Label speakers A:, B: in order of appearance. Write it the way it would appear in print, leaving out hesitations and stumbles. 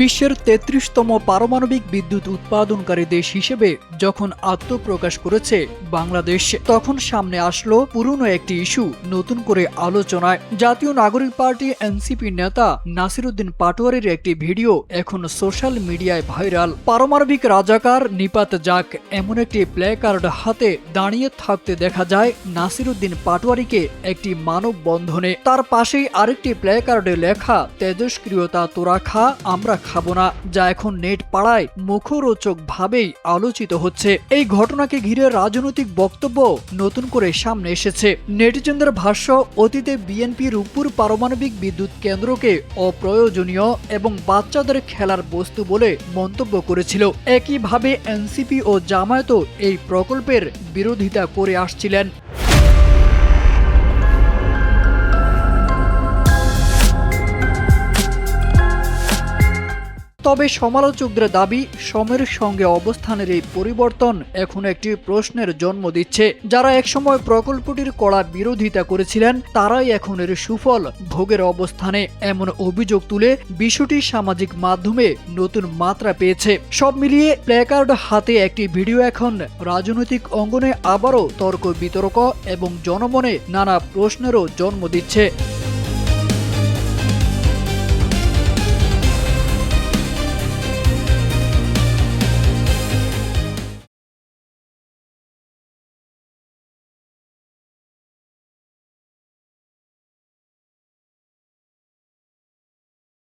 A: বিশ্বের ৩৩তম পারমাণবিক বিদ্যুৎ উৎপাদনকারী দেশ হিসেবে যখন আত্মপ্রকাশ করেছে বাংলাদেশ, তখন সামনে আসলো পুরনো একটি ইস্যু নতুন করে আলোচনায়। জাতীয় নাগরিক পার্টি এনসিপি নেতা নাসিরউদ্দিন পাটোয়ারির একটি ভিডিও এখন সোশ্যাল মিডিয়ায় ভাইরাল। পারমাণবিক রাজাকার নিপাত যাক এমন একটি প্ল্যাকার্ড হাতে দাঁড়িয়ে থাকতে দেখা যায় নাসিরউদ্দিন পাটোয়ারিকে একটি মানববন্ধনে। তার পাশেই আরেকটি প্ল্যাকার্ডে লেখা তেজস্ক্রিয়তা তোরা খা আমরা খাবো না, যা এখন নেট পাড়ায় মুখরোচক ভাবেই আলোচিত হচ্ছে। এই ঘটনাকে ঘিরে রাজনৈতিক বক্তব্য নতুন করে সামনে এসেছে। নেটিজনদের ভাষ্য, অতীতে বিএনপি রূপপুর পারমাণবিক বিদ্যুৎ কেন্দ্রকে অপ্রয়োজনীয় এবং বাচ্চাদের খেলার বস্তু বলে মন্তব্য করেছিল। একইভাবে এনসিপি ও জামায়াতও এই প্রকল্পের বিরোধিতা করে আসছিলেন। তবে সমালোচকদের দাবি, সময়ের সঙ্গে অবস্থানের এই পরিবর্তন এখন একটি প্রশ্নের জন্ম দিচ্ছে। যারা একসময় প্রকল্পটির কড়া বিরোধিতা করেছিলেন তারাই এখন এর সুফল ভোগের অবস্থানে। এমন অভিযোগ তুলে বিষয়টি সামাজিক মাধ্যমে নতুন মাত্রা পেয়েছে। সব মিলিয়ে প্ল্যাকার্ড হাতে একটি ভিডিও এখন রাজনৈতিক অঙ্গনে আবারও তর্ক বিতর্ক এবং জনমনে নানা প্রশ্নেরও জন্ম দিচ্ছে।